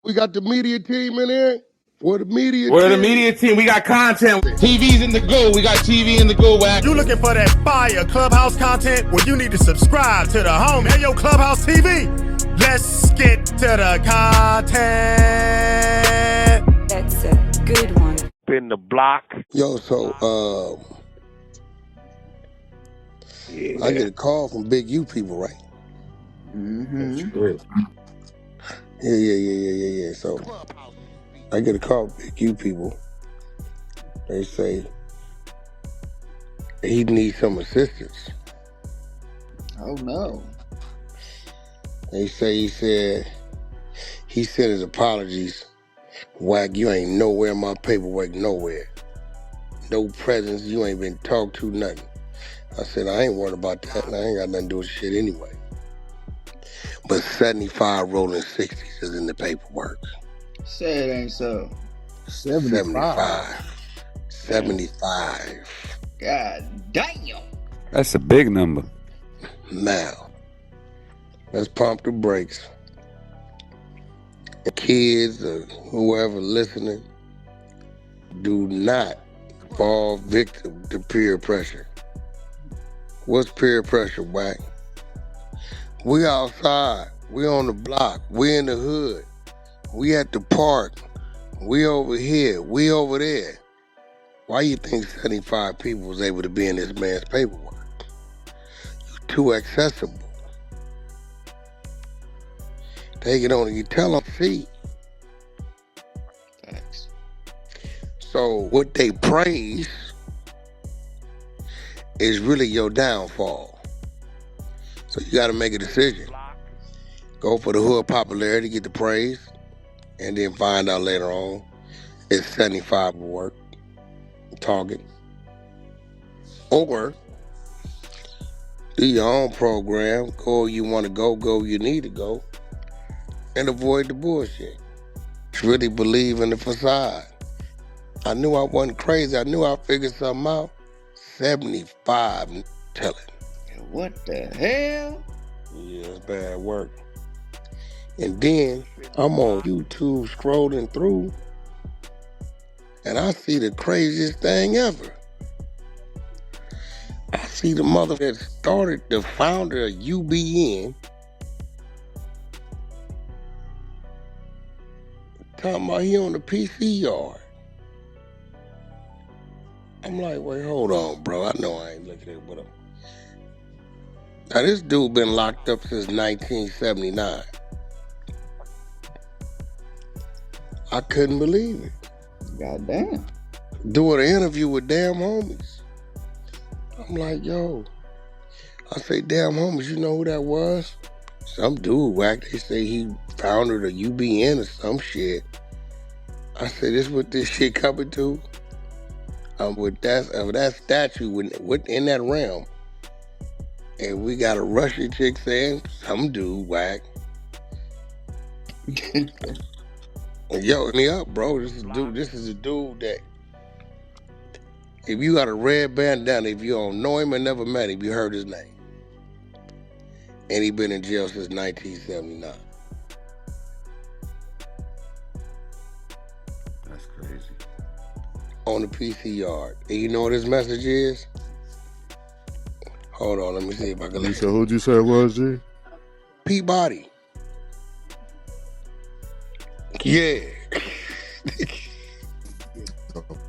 We got the media team in here. We're the media We're the team. media team. We got content. TV's in the go. We got TV in the go, Wack. You looking for that fire Clubhouse content? Well, you need to subscribe to the home. Hey, yo, Clubhouse TV. Let's get to the content. That's a good one. Spin the block. Yo, so I get a call from Big U people, right? Great. Yeah. So I get a call from Big U people. They say he needs some assistance. Oh no. They say he sent his apologies. Wack, you ain't nowhere in my paperwork, nowhere. No presence, you ain't been talked to, nothing. I said, I ain't worried about that, and I ain't got nothing to do with shit anyway. But 75 Rollin 60's is in the paperwork. Say it ain't so. 75. God damn. That's a big number. Now, let's pump the brakes. The kids or whoever listening, do not fall victim to peer pressure. What's peer pressure, Wack? We outside. We on the block. We in the hood. We at the park. We over here. We over there. Why you think 75 people was able to be in this man's paperwork? You too accessible. Take it on and you tell them, see. Thanks. So what they praise is really your downfall. So you got to make a decision. Go for the hood popularity, get the praise, and then find out later on it's 75 will work. Target. Or do your own program. Go where you want to go where you need to go, and avoid the bullshit. Really believe in the facade. I knew I wasn't crazy. I knew I figured something out. 75 telling. What the hell? Yeah, it's bad work. And then I'm on YouTube scrolling through, and I see the craziest thing ever. I see the mother that started, the founder of UBN, talking about he on the PC yard. I'm like, wait, hold on, bro. I know I ain't looking at it with him. Now, this dude been locked up since 1979. I couldn't believe it. Goddamn. Doing an interview with damn homies. I'm like, yo. I say, damn homies, you know who that was? Some dude, Wack. They say he founded a UBN or some shit. I said, this what this shit coming to? With that statue in that realm. And we got a Russian chick saying, some dude, Wack. Yo, me up, bro. This is a dude that, if you got a red bandana, if you don't know him or never met him, you heard his name. And he been in jail since 1979. That's crazy. On the PC yard. And you know what his message is? Hold on, let me see if I can listen. So who'd you say it was, G? Peabody. Yeah.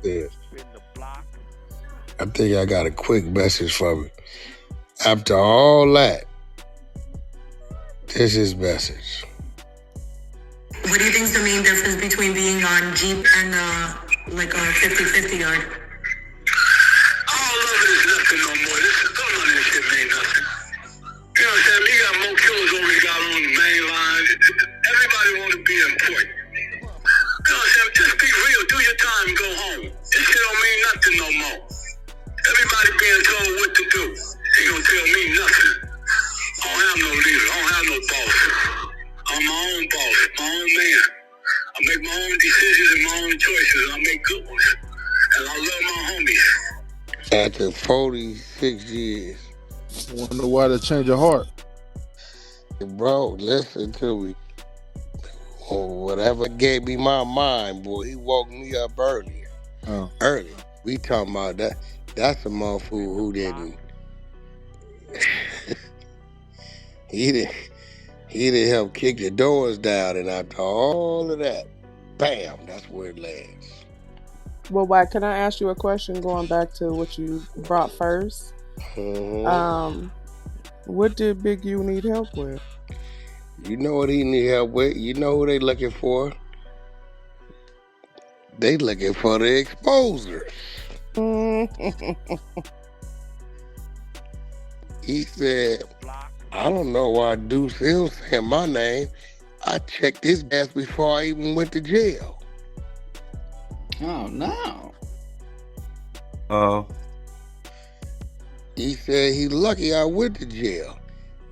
Yeah. I think I got a quick message from him. After all that, this is his message. What do you think is the main difference between being on Jeep and like a 50-50 yard? All of it is nothing no more. None of this shit mean nothing. You know what I'm saying? We got more killers than we got on the main line. Everybody want to be important. You know what I'm saying? Just be real. Do your time and go home. This shit don't mean nothing no more. Everybody being told what to do. Ain't gonna tell me nothing. I don't have no leader. I don't have no boss. I'm my own boss, my own man. I make my own decisions and my own choices. I make good ones. And I love my homies. After 46 years. I wonder why they change your heart. Bro, listen to me. or whatever gave me my mind, boy. He woke me up earlier. Oh. Early. We talking about that. That's a motherfucker who didn't. he didn't help kick the doors down, and after all of that, bam, that's where it lands. Well, Wack, can I ask you a question going back to what you brought first? Mm-hmm. What did Big U need help with? You know what he need help with? You know who they looking for? They looking for the exposers. He said, I don't know why dude still saying my name. I checked his ass before I even went to jail. Oh, no. Oh. He said he lucky I went to jail.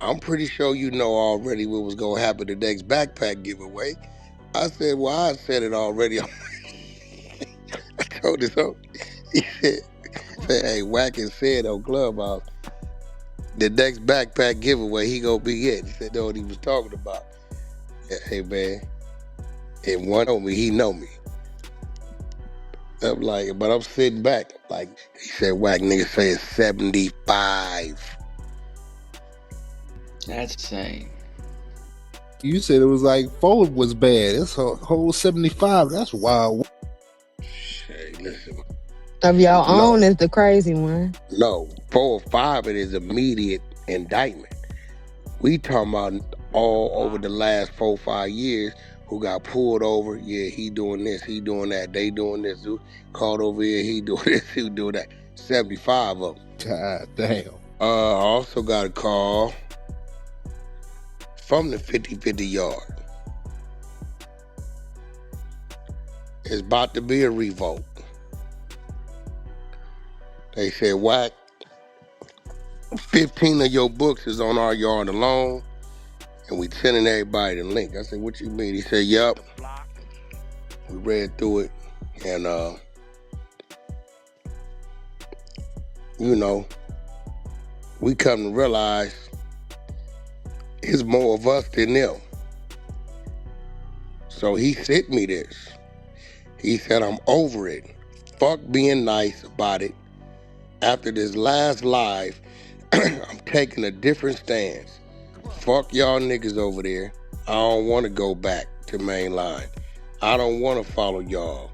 I'm pretty sure you know already what was going to happen the next backpack giveaway. I said, well, I said it already. I told him so. He said, hey, Wack and said on Clubhouse, the next backpack giveaway, he gonna be it. He said, know what he was talking about. Hey, man, and one on me, he know me. I'm like, but I'm sitting back. Like, he said, Wack, nigga say it's 75. That's insane. You said it was like 4 was bad. It's a whole 75. That's wild. Hey, listen. Of your own is the crazy one. No, 4 or 5 it is immediate indictment. We talking about all over the last 4 or 5 years who got pulled over. Yeah, he doing this, he doing that, they doing this. Called over here, he doing this, he doing that. 75 of them. God damn. I also got a call from the 50-50 yard. It's about to be a revolt. They said, Wack, 15 of your books is on our yard alone, and we sending everybody the link. I said, what you mean? He said, yup. We read through it, and, you know, we come to realize it's more of us than them. So he sent me this. He said, I'm over it. Fuck being nice about it. After this last live, I'm taking a different stance. Fuck y'all niggas over there. I don't want to go back to mainline. I don't want to follow y'all.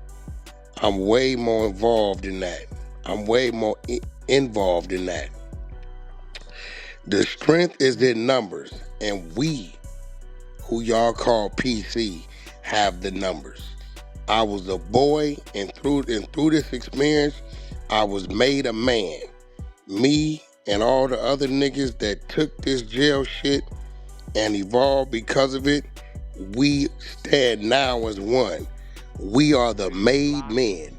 I'm way more involved in that. I'm way more involved in that. The strength is in numbers, and we, who y'all call PC, have the numbers. I was a boy, and through this experience, I was made a man. Me and all the other niggas that took this jail shit and evolved because of it, we stand now as one. We are the made men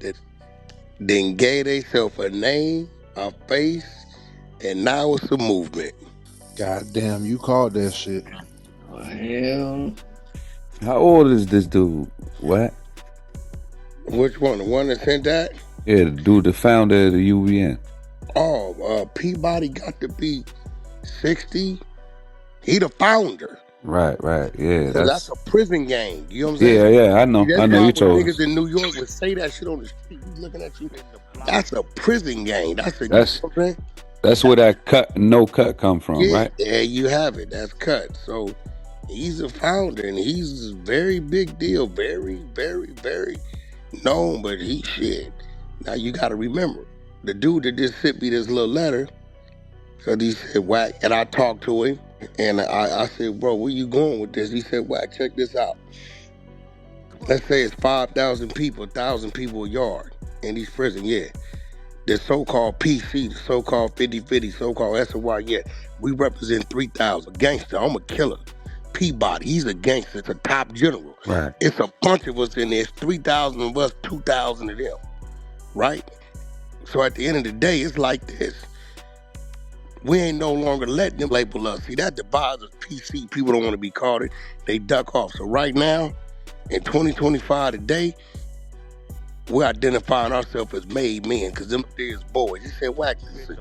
that then gave themselves a name, a face, and now it's a movement. God damn, you called that shit. Well, How old is this dude? What? Which one? The one that sent that? Yeah, the dude, the founder of the UBN. Oh, Peabody got to be 60. He the founder. Right, yeah. So that's a prison gang. You know what I'm saying? Yeah, I know. That's I know why you told when us. niggas in New York would say that shit on the street, we looking at you. That's a prison gang. That's That's you know what I'm saying? That's where that no cut come from, Yeah, right? there you have it. That's cut. So he's a founder, and he's a very big deal. Very, very, very known, but he shit. Now you got to remember, the dude that just sent me this little letter, because he said, Wack, and I talked to him, and I said, bro, where you going with this? He said, Wack, check this out. Let's say it's 5,000 people, 1,000 people a yard in these prisons, yeah. The so-called PC, the so-called 50-50, so-called SOY, yeah. We represent 3,000. Gangster, I'm a killer. Peabody, he's a gangster, it's a top general. Right. It's a bunch of us in there. It's 3,000 of us, 2,000 of them, right? So at the end of the day, it's like this. We ain't no longer letting them label us. See, that divides us. PC, people don't want to be called it. They duck off. So right now, in 2025 today, we're identifying ourselves as made men, because them there's boys. He said, Wack, listen,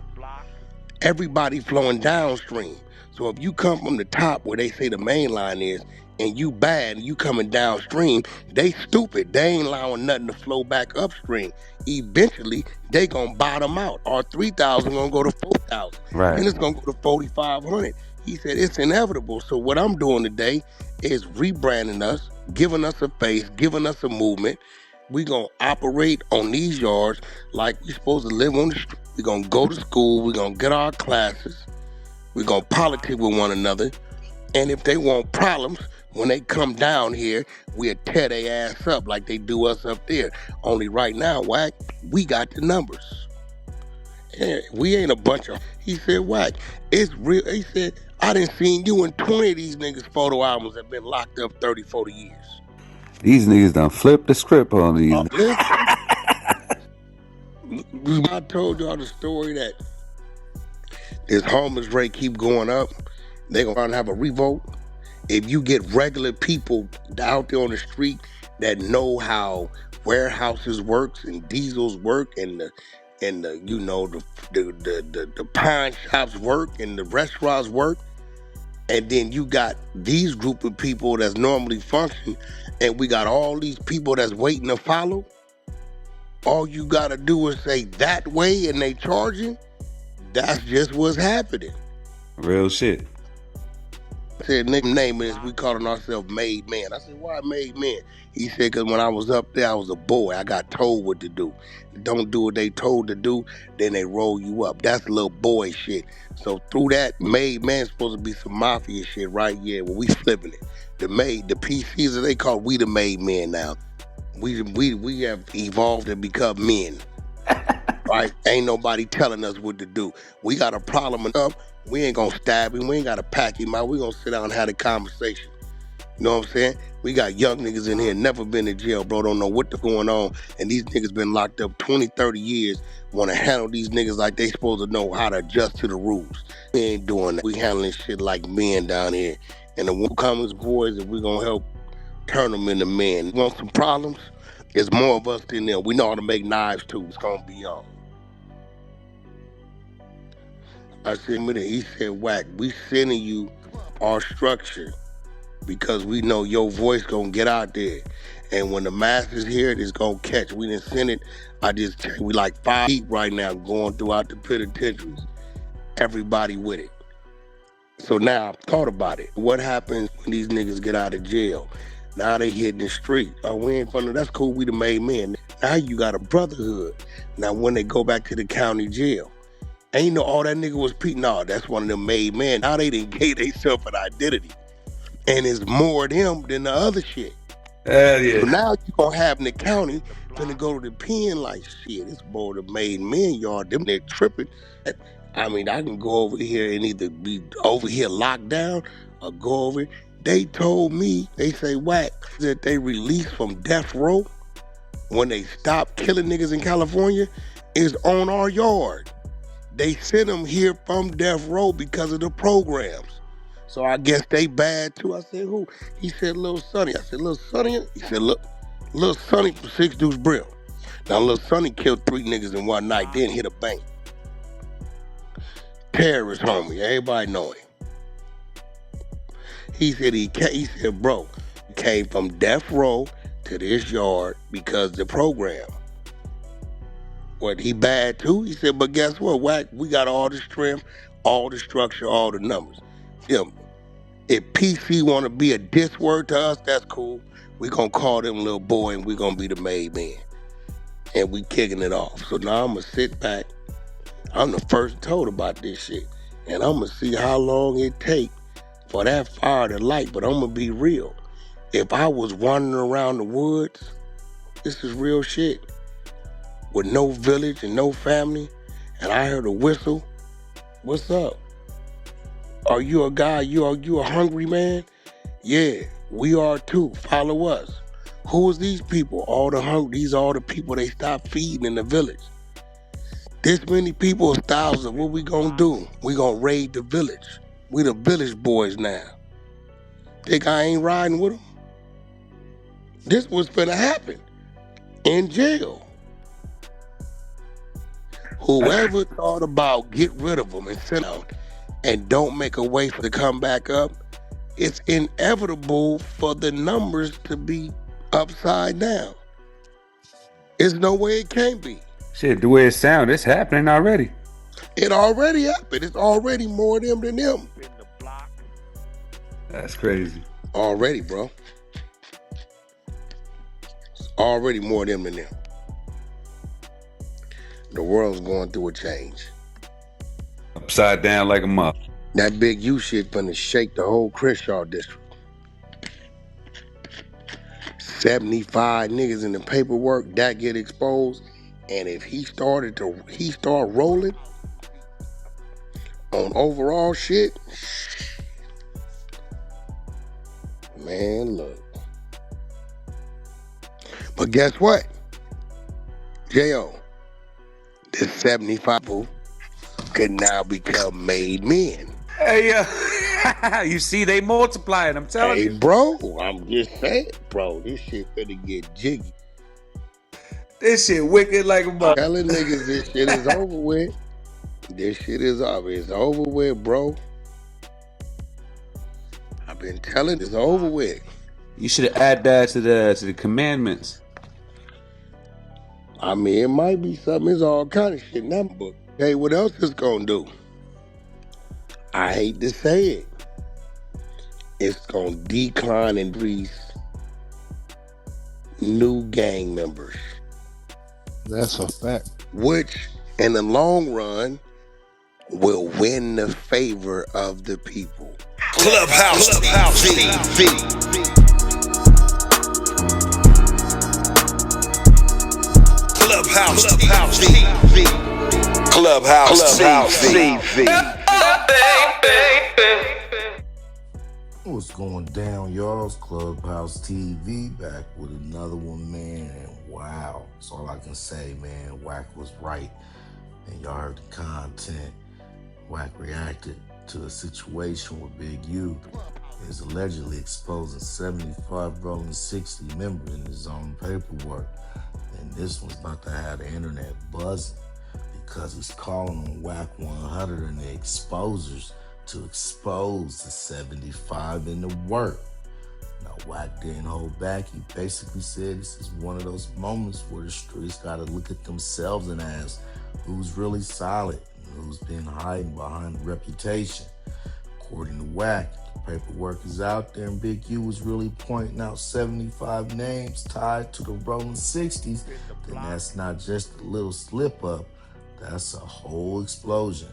everybody flowing downstream. So if you come from the top where they say the main line is, and you bad and you coming downstream, they stupid. They ain't allowing nothing to flow back upstream. Eventually, they gonna bottom out. Our 3,000 gonna go to 4,000. Right. Then it's gonna go to 4,500. He said it's inevitable. So what I'm doing today is rebranding us, giving us a face, giving us a movement. We gonna operate on these yards like we supposed to live on the street. We gonna go to school. We gonna get our classes. We gonna politic with one another. And if they want problems, when they come down here, we'll tear their ass up like they do us up there. Only right now, Wack, we got the numbers. Yeah, we ain't a bunch of... He said, Wack, it's real. He said, I done seen you in 20 of these niggas' photo albums that been locked up 30, 40 years. These niggas done flipped the script on these. Listen, I told y'all the story that this homeless rate keep going up. They gonna have a revolt. If you get regular people out there on the street that know how warehouses works and diesels work and the you know the pawn shops work and the restaurants work, and then you got these group of people that's normally function, and we got all these people that's waiting to follow. All you gotta do is say that way, and they charging. That's just what's happening. Real shit. I said, nigga, name is we calling ourselves made men. I said, why made men? He said, because when I was up there, I was a boy. I got told what to do. Don't do what they told to do, then they roll you up. That's little boy shit. So through that, made man supposed to be some mafia shit, right? Yeah, well, we flipping it. The PCs, they call we the made men now. We have evolved and become men. Right? Ain't nobody telling us what to do. We got a problem enough. We ain't gonna stab him. We ain't gotta pack him out. We gonna sit down and have a conversation. You know what I'm saying? We got young niggas in here, never been in jail, bro, don't know what the going on. And these niggas been locked up 20, 30 years, wanna handle these niggas like they supposed to know how to adjust to the rules. We ain't doing that. We handling shit like men down here. And the Commons boys, and we gonna help turn them into men. You want some problems? There's more of us than them. We know how to make knives too. It's gonna be on. I said, he said, Wack, we sending you our structure because we know your voice gonna get out there. And when the masses hear it, it's gonna catch. We didn't send it. We like 5 deep right now going throughout the penitentiaries. Everybody with it. So now I've thought about it. What happens when these niggas get out of jail? Now they hitting the street. Oh, we ain't funny. That's cool. We the made men. Now you got a brotherhood. Now when they go back to the county jail, ain't no all that nigga was Pete. No, that's one of them made men. Now they done gave themselves an identity. And it's more of them than the other shit. Hell yeah. So now you gonna have in the county finna go to the pen like shit. It's more the made men, y'all. Them they tripping. I mean, I can go over here and either be over here locked down or go over. They told me, they say, Wack, that they released from death row when they stopped killing niggas in California is on our yard. They sent them here from death row because of the programs. So I guess they bad too. I said, who? He said, Lil Sonny. I said, Lil Sonny? He said, look, Lil Sonny from 60’s Brill. Now, Lil Sonny killed 3 niggas in one night, then hit a bank. Terrorist homie, everybody know him. He said, bro, came from death row to this yard because the program. What, he bad too? He said, but guess what, Wack? We got all the strength, all the structure, all the numbers. Yeah. If PC want to be a diss word to us, that's cool. We gonna call them little boy and we gonna be the made man. And we kicking it off. So now I'm gonna sit back. I'm the first told about this shit. And I'm gonna see how long it take for that fire to light. But I'm gonna be real. If I was wandering around the woods, this is real shit, with no village and no family, and I heard a whistle, what's up? Are you a guy? You a hungry man? Yeah, we are too. Follow us. Who is these people? All the hungry. These are all the people they stopped feeding in the village. This many people is thousands. What we gonna do? We gonna raid the village. We the village boys now. Think I ain't riding with them? This was finna happen in jail. Whoever thought about get rid of them and send out and don't make a way for to come back up, it's inevitable for the numbers to be upside down. There's no way it can't be. Shit, the way it sounds, it's happening already. It already happened. It's already more them than them. That's crazy. Already, bro. It's already more them than them. The world's going through a change. Upside down like a mother. That big U shit finna shake the whole Crenshaw district. 75 niggas in the paperwork that get exposed, and if he start rolling on overall shit, man, look. But guess what? J.O., this 75 people could now become made men. Hey, you see, they multiplying. I'm telling you. Hey, bro, I'm just saying, bro, this shit finna get jiggy. This shit wicked like a mother. Telling niggas this shit is over with. This shit is over. It's over with, bro. I've been telling it's over with. You should add that to the commandments. I mean, it might be something. It's all kind of shit in that book. Hey, what else it's gonna do? I hate to say it. It's gonna decline and increase new gang members. That's a fact. Which, in the long run, will win the favor of the people. Clubhouse TV. Clubhouse TV. Clubhouse TV. What's going down, y'all? It's Clubhouse TV back with another one, man. And wow, that's all I can say, man. Wack was right. And y'all heard the content. Wack reacted to a situation where Big U is allegedly exposing 75 Rollin 60 members in his own paperwork. And this one's about to have the internet buzzing because he's calling on Wack 100 and the exposers to expose the 75 in the work. Now, Wack didn't hold back. He basically said this is one of those moments where the streets got to look at themselves and ask who's really solid and who's been hiding behind reputation. According to Wack, the paperwork is out there and Big U was really pointing out 75 names tied to the Rollin 60's. Then that's not just a little slip up, that's a whole explosion.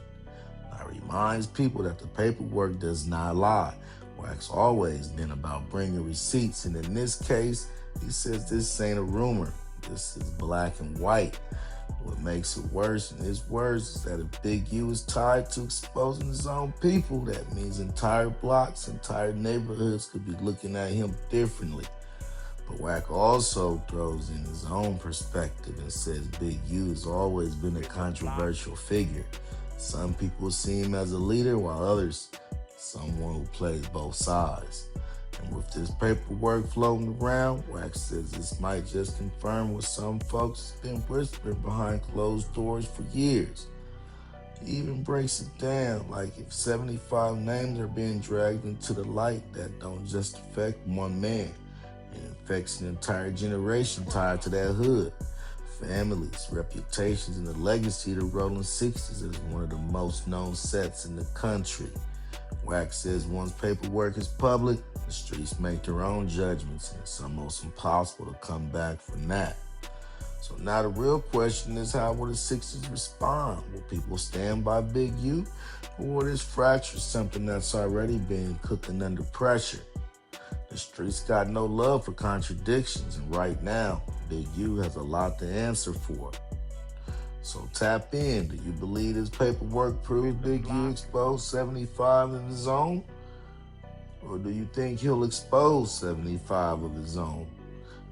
Reminds people that the paperwork does not lie. Wack's always been about bringing receipts, and in this case, he says this ain't a rumor. This is black and white. What makes it worse, in his words, is that if Big U is tied to exposing his own people, that means entire blocks, entire neighborhoods could be looking at him differently. But Wack also throws in his own perspective and says Big U has always been a controversial figure. Some people see him as a leader, while others, someone who plays both sides. And with this paperwork floating around, Wack says this might just confirm what some folks have been whispering behind closed doors for years. He even breaks it down, like if 75 names are being dragged into the light, that don't just affect one man. It affects an entire generation tied to that hood. Families, reputations, and the legacy of the Rollin 60's is one of the most known sets in the country. Wack says once paperwork is public, the streets make their own judgments, and it's almost impossible to come back from that. So now the real question is, how will the 60's respond? Will people stand by Big U, or will this fracture something that's already been cooking under pressure? The streets got no love for contradictions, and right now, Big U has a lot to answer for. So tap in. Do you believe this paperwork proves Big U exposed 75 of his own? Or do you think he'll expose 75 of his own?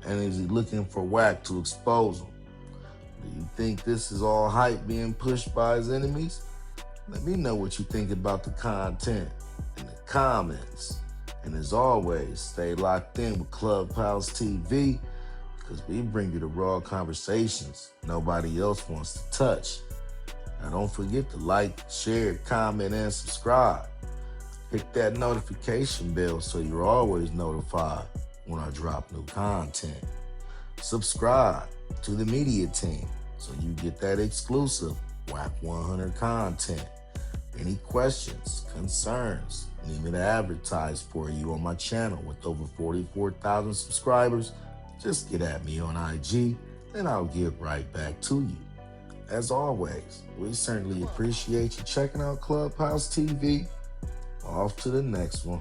And is he looking for Wack to expose him? Do you think this is all hype being pushed by his enemies? Let me know what you think about the content in the comments. And as always, stay locked in with Clubhouse TV, because we bring you the raw conversations nobody else wants to touch. Now don't forget to like, share, comment, and subscribe. Hit that notification bell so you're always notified when I drop new content. Subscribe to the media team so you get that exclusive Wack 100 content. Any questions, concerns, need me to advertise for you on my channel with over 44,000 subscribers, just get at me on IG and I'll get right back to you. As always, we certainly appreciate you checking out Clubhouse TV. Off to the next one.